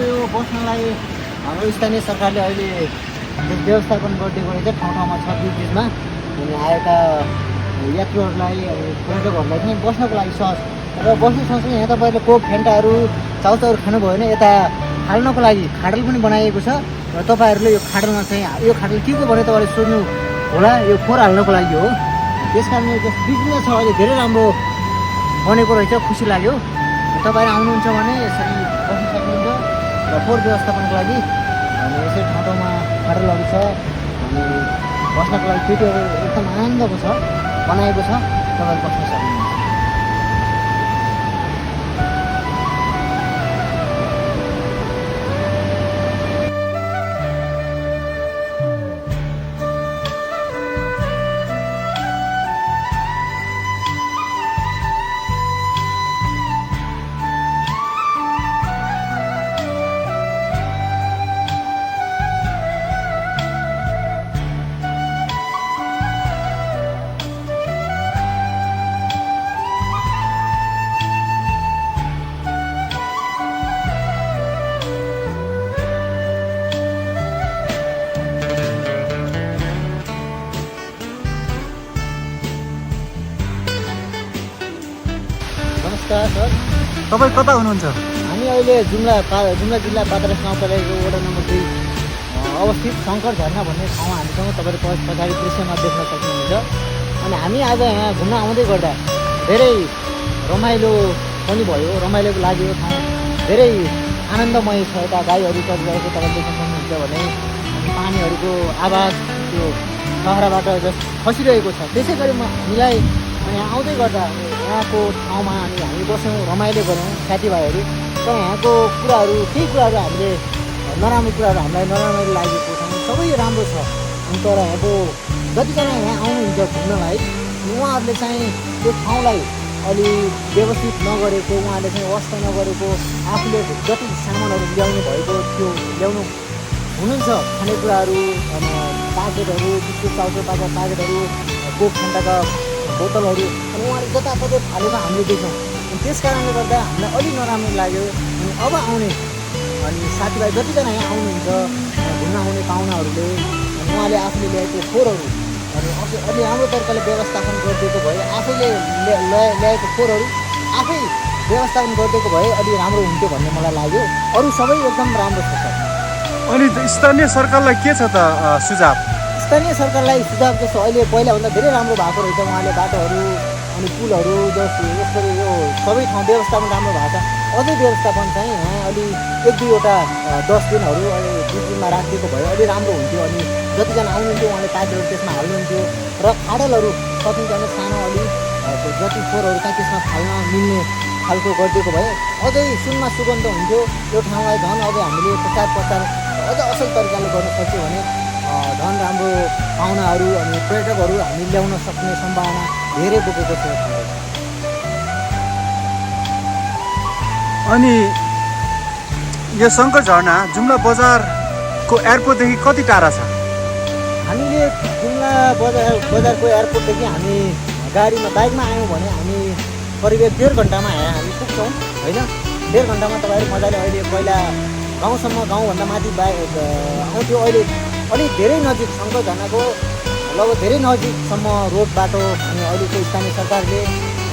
यस्तो यो बस्नलाई हाम्रो स्थानीय सरकारले अहिले व्यवस्थापन गरिदिएको रहेछ ठाउँ ठाउँमा छ बिचमा अनि आएका यात्रुहरूलाई पर्यटकहरूलाई चाहिँ बस्नको लागि सहज र बस्नु सँगसँगै यहाँ तपाईँले कोक फेन्टाहरू चाउचाउहरू खानुभयो भने यता खाल्नको लागि खाडल पनि बनाइएको छ र तपाईँहरूले यो खाडलमा चाहिँ यो खाडल के को भने तपाईँले सोध्नु होला यो फोहोर हाल्नको लागि हो त्यस कारणले बिचमा छ अहिले धेरै राम्रो बनेको रहेछ खुसी लाग्यो तपाईँहरू आउनुहुन्छ भने यसरी बस्न सक्नुहुन्छ र फोहोर व्यवस्थापनको लागि अनि यसरी ठाउँ ठाउँमा खाडलहरू छ अनि बस्नको लागि पेटीहरू एकदम आनन्दको छ बनाएको छ तपाईँहरू बस्न सक्नुहुन्छ सर तपाईँ कता हुनुहुन्छ? हामी अहिले जुम्ला जिल्ला पातरास गाउँपालिकाको वडा नम्बर 2 अवस्थित शङ्कर झरना भन्ने ठाउँमा हामीसँग तपाईँले पछाडि दृश्यमा देख्न सक्नुहुन्छ अनि हामी आज यहाँ घुम्न आउँदै गर्दा धेरै रमाइलो पनि भयो रमाइलोको लागि यो ठाउँ धेरै आनन्दमय छ यता गाईहरू चलिरहेको तपाईँले देख्न सक्नुहुन्छ भने पानीहरूको आवाज त्यो सहराबाट जस्ट खसिरहेको छ त्यसै गरी हामीलाई यहाँ आउँदै गर्दा यहाँको ठाउँमा अनि हामी बस्यौँ रमाइलो गऱ्यौँ साथीभाइहरू तर यहाँको कुराहरू केही कुराहरू हामीले नराम्रो कुराहरू हामीलाई नराम्रो लागेको छ सबै राम्रो छ अनि तर यहाँको जतिजना यहाँ आउनुहुन्छ घुम्नलाई उहाँहरूले चाहिँ त्यो ठाउँलाई अलि व्यवस्थित नगरेको उहाँहरूले चाहिँ वास्ता नगरेको आफूले जति सामानहरू ल्याउनु भएको थियो ल्याउनु हुनुहुन्छ खानेकुराहरू प्याकेटहरू बिस्कुट चाउचाउ प्याकेटहरू कोक फेन्टाका बोतलहरू अनि उहाँले जताततै फालेको हामीले देख्यौँ अनि त्यस कारणले गर्दा हामीलाई अलिक नराम्रो लाग्यो अनि अब आउने अनि साथीभाइ जतिजना यहाँ आउनुहुन्छ घुम्न आउने पाहुनाहरूले अनि उहाँले आफूले ल्याएको फोहोरहरू अनि अलि राम्रो तरिकाले व्यवस्थापन गरिदिएको भए आफैले ल्याएको फोहोरहरू आफै व्यवस्थापन गरिदिएको भए अलि राम्रो हुन्थ्यो भन्ने मलाई लाग्यो अरू सबै एकदम राम्रो छ सर अनि स्थानीय सरकारलाई के छ त सुझाव? स्थानीय सरकारलाई सुझाव जस्तो अहिले पहिलाभन्दा धेरै राम्रो भएको रहेछ उहाँले बाटोहरू अनि पुलहरू जस्तो यसरी यो सबै ठाउँ व्यवस्थापन राम्रो भएको छ अझै व्यवस्थापन चाहिँ यहाँ अलि 1-2वटा डस्टबिनहरू अनि बिचमा राखिदिएको भए अलि राम्रो हुन्थ्यो अनि जतिजना आउनुहुन्थ्यो उहाँले प्याकेटहरू त्यसमा हाल्नुहुन्थ्यो र खाडलहरू सकिन्छ भने सानो अलि जति फोहोरहरू चाहिँ त्यसमा फाल्न मिल्ने खालको गरिदिएको भए अझै सुनमा सुगन्ध हुन्थ्यो यो ठाउँलाई झन् अझै हामीले प्रचार अझ असल तरिकाले गर्न सक्यो भने झन् राम्रो पाहुनाहरू अनि पर्यटकहरू हामी ल्याउन सक्ने सम्भावना धेरै बोकेको छ अनि यो शङ्कर झरना जुम्ला बजारको एयरपोर्टदेखि कति टाढा छ? हामीले जुम्ला बजारको एयरपोर्टदेखि हामी गाडीमा बाइकमा आयौँ भने हामी करिब 1.5 घन्टामा यहाँ हामी पुग्छौँ होइन 1.5 घन्टामा तपाईँहरू मजाले अहिले पहिला गाउँसम्म गाउँभन्दा माथि बाइक आउँथ्यो अहिले अलिक धेरै नजिक शङ्कर झरनाको लगभग धेरै नजिकसम्म रोड बाटो अनि अहिलेको स्थानीय सरकारले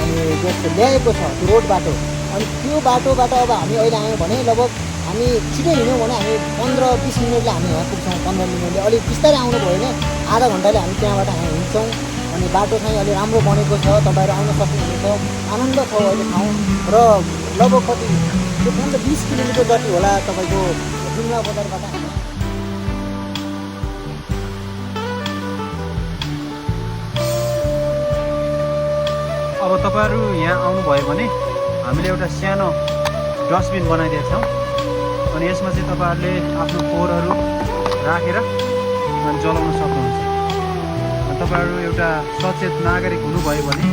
अनि जस्तो ल्याएको छ त्यो रोड बाटो अनि त्यो बाटोबाट अब हामी अहिले आयौँ भने लगभग हामी छिटो हिँड्यौँ भने हामी 15-20 मिनटले हामी यहाँ पुग्छौँ 15 मिनटले अलिक बिस्तारै आउनु भयो भने आधा घन्टाले हामी त्यहाँबाट यहाँ हिँड्छौँ अनि बाटो चाहिँ अलि राम्रो बनेको छ तपाईँहरू आउन सक्नुहुनेछ आनन्द छ अहिले ठाउँ र लगभग कति त्यो 20 किलोमिटर जति होला तपाईँको जुम्ला बजारबाट अब तपाईँहरू यहाँ आउनुभयो भने हामीले एउटा सानो डस्टबिन बनाइदिएको छौँ अनि यसमा चाहिँ तपाईँहरूले आफ्नो फोहोरहरू राखेर अनि जलाउन सक्नुहुन्छ तपाईँहरू एउटा सचेत नागरिक हुनुभयो भने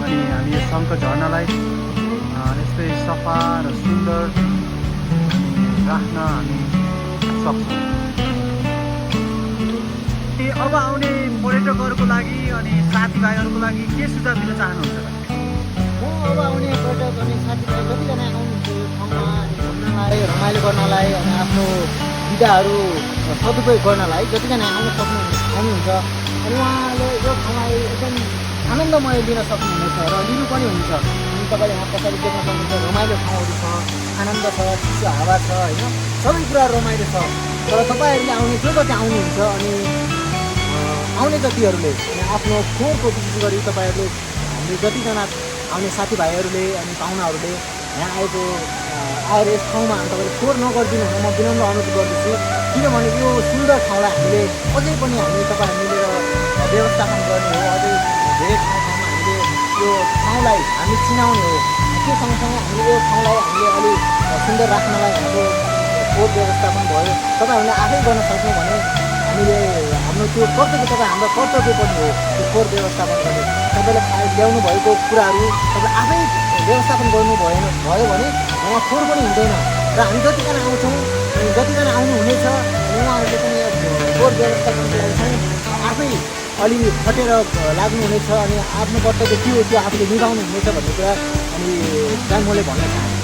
अनि हामी यो शङ्कर झरनालाई यस्तै सफा र सुन्दर राख्न हामी सक्छौँ। अब आउने पर्यटकहरूको लागि अनि साथीभाइहरूको लागि के सुझाव दिन चाहनुहुन्छ? म अब आउने पर्यटक अनि साथीभाइ जतिजना आउनुहुन्छ यो ठाउँमा अनि घुम्नलाई रमाइलो गर्नलाई अनि आफ्नो विधाहरू सदुपयोग गर्नलाई जतिजना आउनुहुन्छ अनि उहाँले यो ठाउँलाई एकदम आनन्दमय लिन सक्नुहुनेछ र लिनु पनि हुन्छ। अनि तपाईँले यहाँ पछाडि देख्न सक्नुहुन्छ रमाइलो ठाउँहरू छ, आनन्द छ, चिसो हावा छ होइन, सबै कुरा रमाइलो छ। तर तपाईँहरूले आउने जो जति आउनुहुन्छ अनि आउने जतिहरूले अनि आफ्नो फोहोरको विशेष गरी तपाईँहरूले हामीले जतिजना आउने साथीभाइहरूले अनि पाहुनाहरूले यहाँ आएर यस ठाउँमा तपाईँले फोहोर नगरिदिनु हुन म विनम्र अनुरोध गर्दछु। किनभने यो सुन्दर ठाउँलाई हामीले अझै पनि हामी तपाईँहरू मिलेर व्यवस्थापन गर्ने हो। अझै धेरै ठाउँमा हामीले यो ठाउँलाई हामी चिनाउने हो। त्यो सँगसँगै हामीले यो ठाउँलाई हामीले अलिक सुन्दर राख्नलाई हाम्रो फोहोर व्यवस्थापन भयो तपाईँहरूले आफै गर्न सक्छौँ भने हामीले हाम्रो त्यो कर्तव्य हाम्रो कर्तव्य पनि हो त्यो फोहोर व्यवस्थापन गर्ने। तपाईँले ल्याउनु भएको कुराहरू तपाईँ आफै व्यवस्थापन भयो भने उहाँ फोहोर पनि हुँदैन र हामी जतिजना आउँछौँ अनि जतिजना आउनुहुनेछ अनि उहाँहरूले पनि फोहोर व्यवस्थापनको लागि चाहिँ आफै अलि खटेर लाग्नुहुनेछ अनि आफ्नो कर्तव्य के हो त्यो आफूले निभाउनु हुनेछ भन्ने कुरा अनि चाहिँ मैले भन्न चाहन्छु।